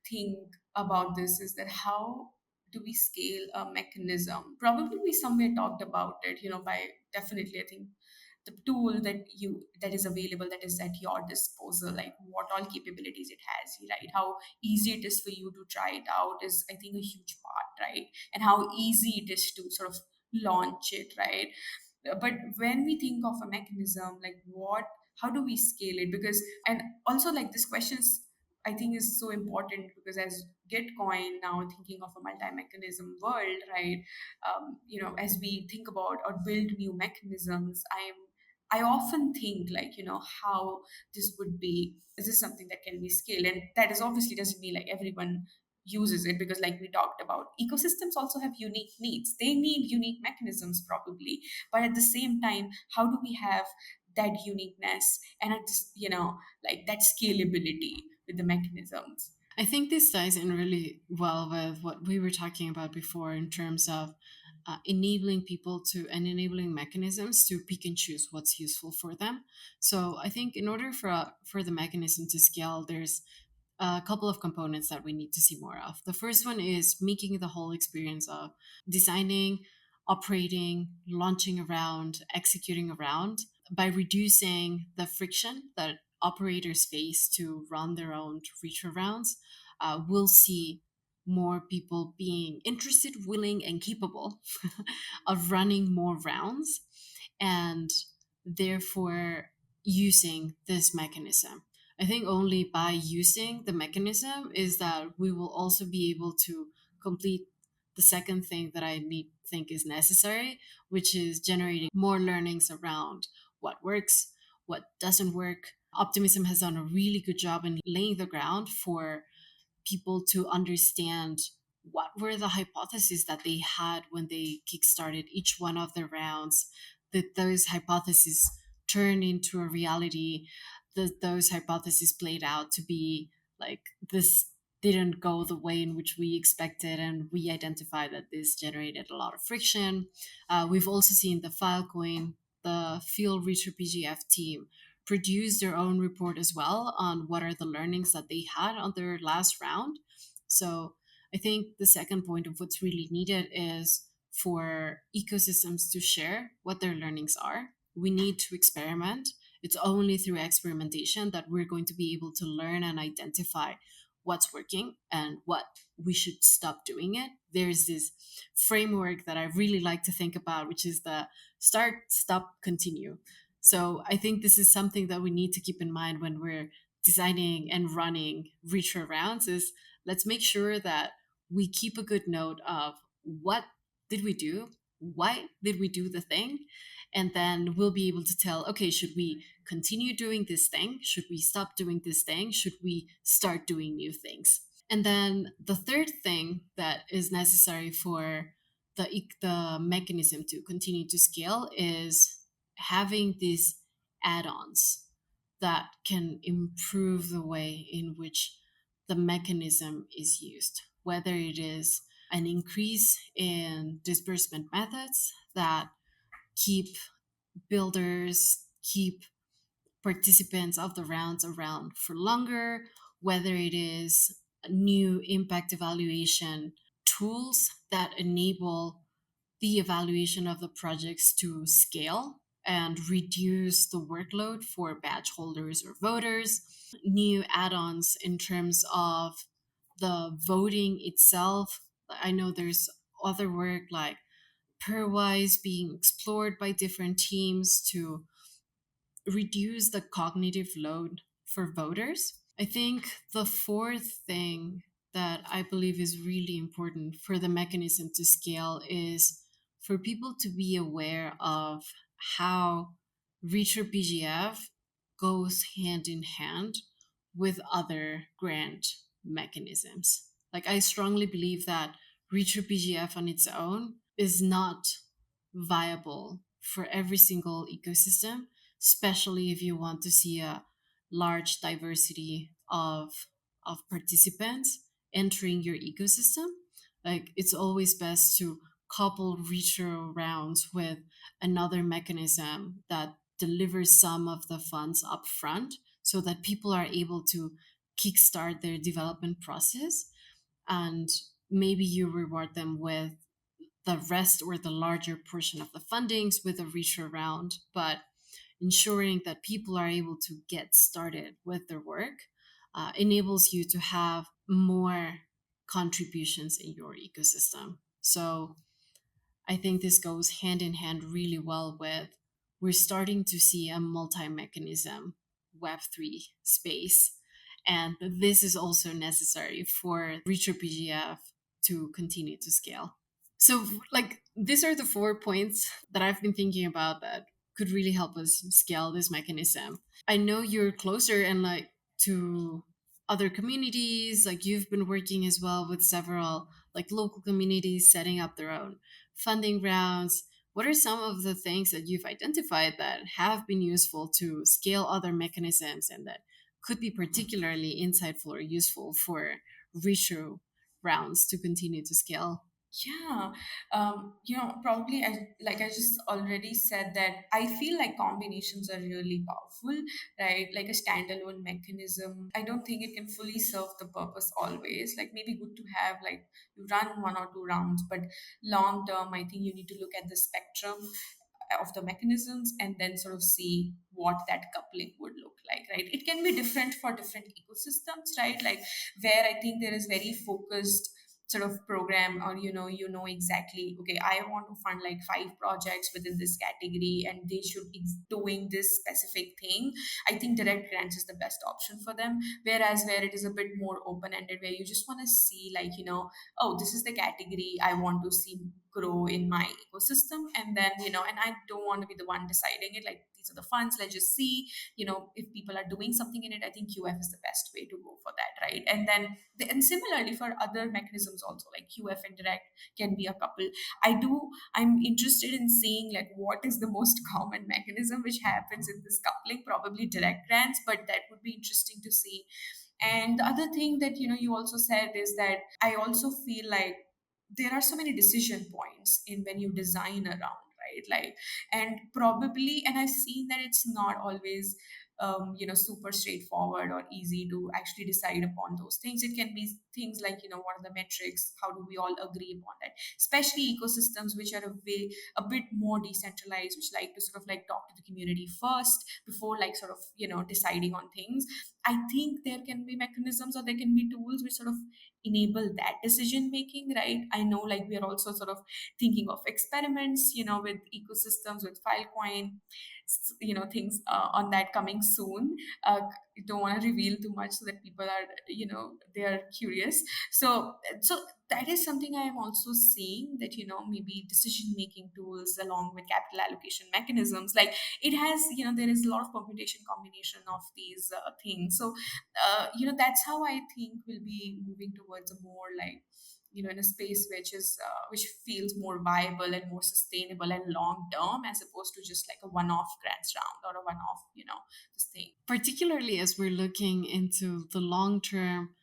think about this, is that how do we scale a mechanism? Probably we somewhere talked about it, by definitely, I think the tool that is available, that is at your disposal, like what all capabilities it has, right? How easy it is for you to try it out is, I think, a huge part, right? And how easy it is to sort of launch it, right? But when we think of a mechanism, like how do we scale it? Because, and also like this question is, I think, is so important because as Gitcoin now thinking of a multi-mechanism world, right? As we think about or build new mechanisms, I often think like, how this would be, is this something that can be scaled? And that is obviously doesn't mean like everyone uses it, because like we talked about, ecosystems also have unique needs. They need unique mechanisms probably, but at the same time, how do we have that uniqueness and like that scalability with the mechanisms? I think this ties in really well with what we were talking about before in terms of enabling people to and enabling mechanisms to pick and choose what's useful for them. So I think in order for the mechanism to scale, there's a couple of components that we need to see more of. The first one is making the whole experience of designing, operating, launching around, executing around by reducing the friction that operators face to run their own retro rounds. We'll see more people being interested, willing, and capable of running more rounds and therefore using this mechanism. I think only by using the mechanism is that we will also be able to complete the second thing that think is necessary, which is generating more learnings around what works, what doesn't work. Optimism has done a really good job in laying the ground for people to understand what were the hypotheses that they had when they kickstarted each one of their rounds, that those hypotheses turn into a reality, that those hypotheses played out to be like this didn't go the way in which we expected, and we identified that this generated a lot of friction. We've also seen the Filecoin, the Field Retro PGF team produce their own report as well on what are the learnings that they had on their last round. So I think the second point of what's really needed is for ecosystems to share what their learnings are. We need to experiment. It's only through experimentation that we're going to be able to learn and identify what's working and what we should stop doing it. There's this framework that I really like to think about, which is the start, stop, continue. So I think this is something that we need to keep in mind when we're designing and running retro rounds is let's make sure that we keep a good note of what did we do, why did we do the thing? And then we'll be able to tell, okay, should we continue doing this thing? Should we stop doing this thing? Should we start doing new things? And then the third thing that is necessary for the mechanism to continue to scale is having these add-ons that can improve the way in which the mechanism is used, whether it is an increase in disbursement methods that keep builders, keep participants of the rounds around for longer, whether it is new impact evaluation tools that enable the evaluation of the projects to scale and reduce the workload for badge holders or voters, new add ons in terms of the voting itself. I know there's other work like pairwise being explored by different teams to reduce the cognitive load for voters. I think the fourth thing that I believe is really important for the mechanism to scale is for people to be aware of how Retro PGF goes hand in hand with other grant mechanisms. Like, I strongly believe that Retro PGF on its own is not viable for every single ecosystem, especially if you want to see a large diversity of participants entering your ecosystem. Like, it's always best to couple retro rounds with another mechanism that delivers some of the funds up front so that people are able to kickstart their development process, and maybe you reward them with the rest or the larger portion of the fundings with a retro round, but ensuring that people are able to get started with their work enables you to have more contributions in your ecosystem. So I think this goes hand in hand really well with we're starting to see a multi mechanism Web3 space. And this is also necessary for Retro PGF to continue to scale. So, like, these are the 4 points that I've been thinking about that could really help us scale this mechanism. I know you're closer and like to other communities, like you've been working as well with several like local communities setting up their own funding rounds. What are some of the things that you've identified that have been useful to scale other mechanisms and that could be particularly insightful or useful for retro rounds to continue to scale? Yeah, probably I just already said that I feel like combinations are really powerful, right? Like a standalone mechanism, I don't think it can fully serve the purpose always. Like maybe good to have like you run one or two rounds, but long term, I think you need to look at the spectrum of the mechanisms and then sort of see what that coupling would look like, right? It can be different for different ecosystems, right? Like where I think there is very focused sort of program, or exactly, okay, I want to fund like 5 projects within this category and they should be doing this specific thing. I think direct grants is the best option for them. Whereas where it is a bit more open ended, where you just want to see like, oh, this is the category I want to see grow in my ecosystem, and then and I don't want to be the one deciding it, like these are the funds, let's just see, if people are doing something in it. I think QF is the best way to go for that, right? And then and similarly for other mechanisms also, like QF and direct can be a couple. I'm interested in seeing like what is the most common mechanism which happens in this coupling. Probably direct grants, but that would be interesting to see. And the other thing that you also said is that I also feel like there are so many decision points in when you design a round, right? Like, and probably, and I've seen that it's not always super straightforward or easy to actually decide upon those things. It can be things like, what are the metrics, how do we all agree upon that, especially ecosystems which are a bit more decentralized, which like to sort of like talk to the community first before like sort of deciding on things. I think there can be mechanisms or there can be tools which sort of enable that decision making, right? I know like we are also sort of thinking of experiments, with ecosystems, with Filecoin, things on that coming soon. don't want to reveal too much so that people are, they are curious. So that is something I am also seeing, that maybe decision making tools along with capital allocation mechanisms, like it has, there is a lot of permutation combination of these things. So that's how I think we'll be moving towards a more like, in a space which feels more viable and more sustainable and long term, as opposed to just like a one-off grants round or a one-off, this thing. Particularly as we're looking into the long term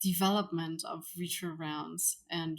development of retro rounds and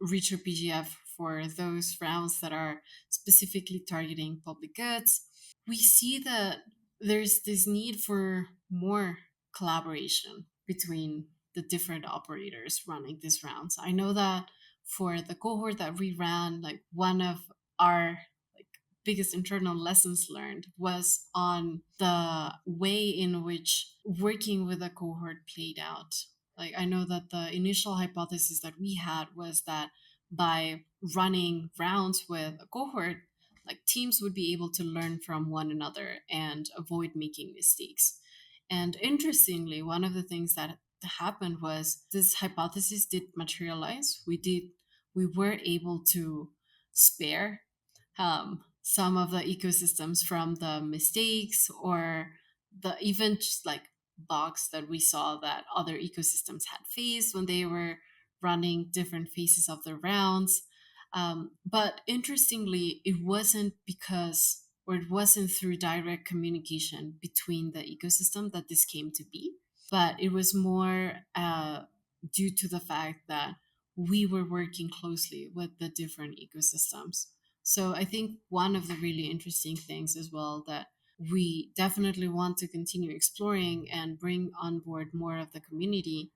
Retro PGF for those rounds that are specifically targeting public goods, we see that there's this need for more collaboration between the different operators running these rounds. I know that for the cohort that we ran, like one of our like biggest internal lessons learned was on the way in which working with a cohort played out. Like I know that the initial hypothesis that we had was that by running rounds with a cohort, like teams would be able to learn from one another and avoid making mistakes. And interestingly, one of the things that happened was this hypothesis did materialize. We were able to spare some of the ecosystems from the mistakes or the even just like bugs that we saw that other ecosystems had faced when they were running different phases of their rounds. But interestingly, it wasn't through direct communication between the ecosystem that this came to be, but it was more due to the fact that we were working closely with the different ecosystems. So I think one of the really interesting things as well that we definitely want to continue exploring and bring on board more of the community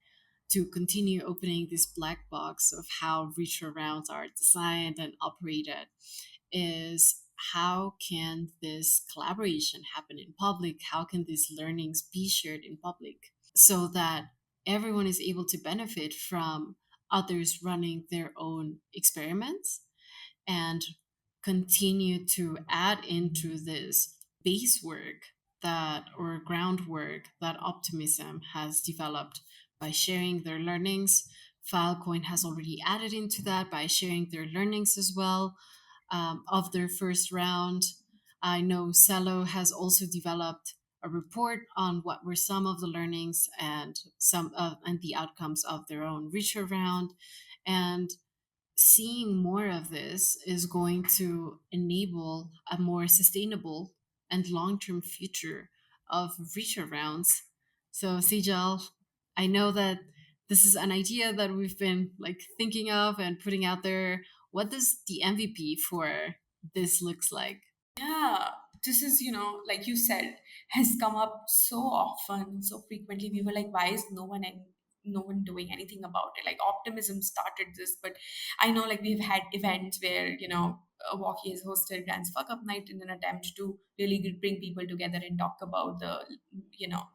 to continue opening this black box of how retro rounds are designed and operated is how can this collaboration happen in public? How can these learnings be shared in public so that everyone is able to benefit from others running their own experiments and continue to add into this base work that or groundwork that Optimism has developed by sharing their learnings. Filecoin has already added into that by sharing their learnings as well of their first round. I know Celo has also developed a report on what were some of the learnings and and the outcomes of their own retro round. And seeing more of this is going to enable a more sustainable and long-term future of retro rounds. So Sejal, I know that this is an idea that we've been like thinking of and putting out there. What does the MVP for this looks like? Yeah, this is, like you said, has come up so often, so frequently. We were like, why is no one doing anything about it? Like Optimism started this, but I know like we've had events where, Walkie has hosted Grand's Fuck Up Night in an attempt to really bring people together and talk about the,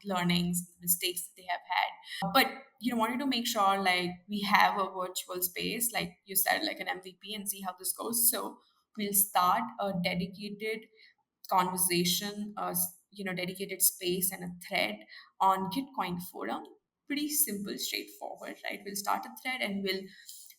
learnings, mistakes that they have had. But wanted to make sure like we have a virtual space, like you said, like an MVP, and see how this goes. So we'll start a dedicated conversation, dedicated space and a thread on Gitcoin forum. Pretty simple, straightforward, right? We'll start a thread and we'll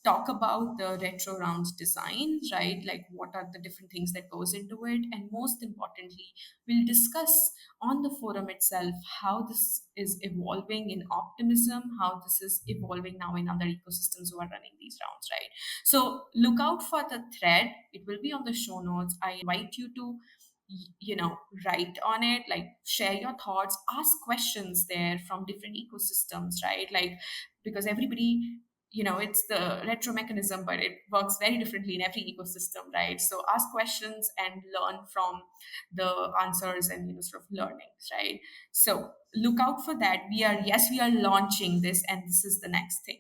talk about the retro rounds design, right? Like what are the different things that goes into it, and most importantly, we'll discuss on the forum itself how this is evolving in Optimism, how this is evolving now in other ecosystems who are running these rounds, right? So look out for the thread. It will be on the show notes. I invite you to write on it, like share your thoughts, ask questions there from different ecosystems, right? Like because everybody, it's the retro mechanism, but it works very differently in every ecosystem, right? So ask questions and learn from the answers and sort of learnings, right? So look out for that. We are launching this, and this is the next thing.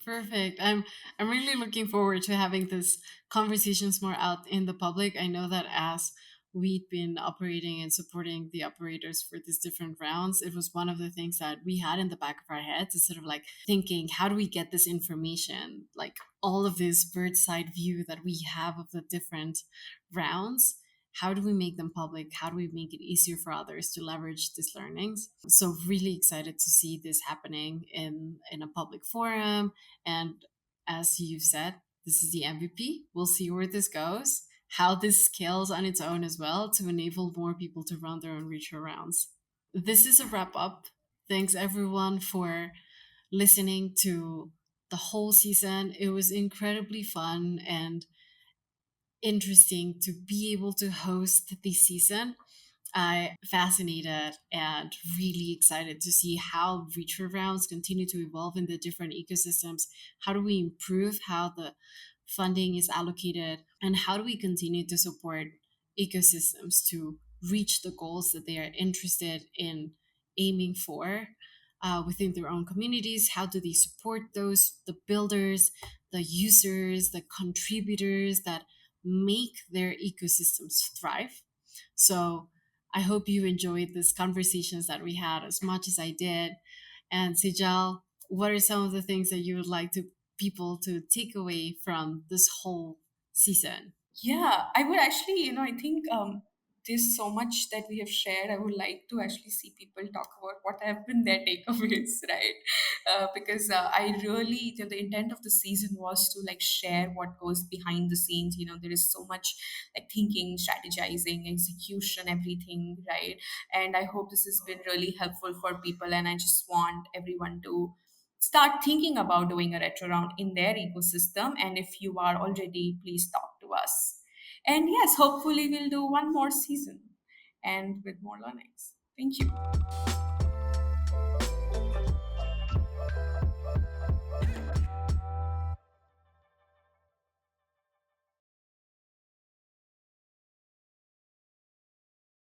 Perfect. I'm really looking forward to having this conversations more out in the public. I know that as we'd been operating and supporting the operators for these different rounds, it was one of the things that we had in the back of our heads is sort of like thinking, how do we get this information? Like all of this bird's eye view that we have of the different rounds. how do we make them public? How do we make it easier for others to leverage these learnings? So really excited to see this happening in a public forum. And as you've said, this is the MVP. We'll see where this goes, how this scales on its own as well to enable more people to run their own retro rounds. This is a wrap up. Thanks everyone for listening to the whole season. It was incredibly fun and interesting to be able to host this season. I fascinated and really excited to see how retro rounds continue to evolve in the different ecosystems. How do we improve how the funding is allocated, and how do we continue to support ecosystems to reach the goals that they are interested in aiming for within their own communities? How do they support those, the builders, the users, the contributors that make their ecosystems thrive? So I hope you enjoyed these conversations that we had as much as I did. And Sejal, what are some of the things that you would like to people to take away from this whole season? Yeah, I would actually, I think there's so much that we have shared. I would like to actually see people talk about what have been their takeaways, right? Because I really, the intent of the season was to like share what goes behind the scenes. There is so much like thinking, strategizing, execution, everything, right? And I hope this has been really helpful for people. And I just want everyone to start thinking about doing a retro round in their ecosystem. And if you are already, please talk to us. And yes, hopefully we'll do one more season and with more learnings. Thank you.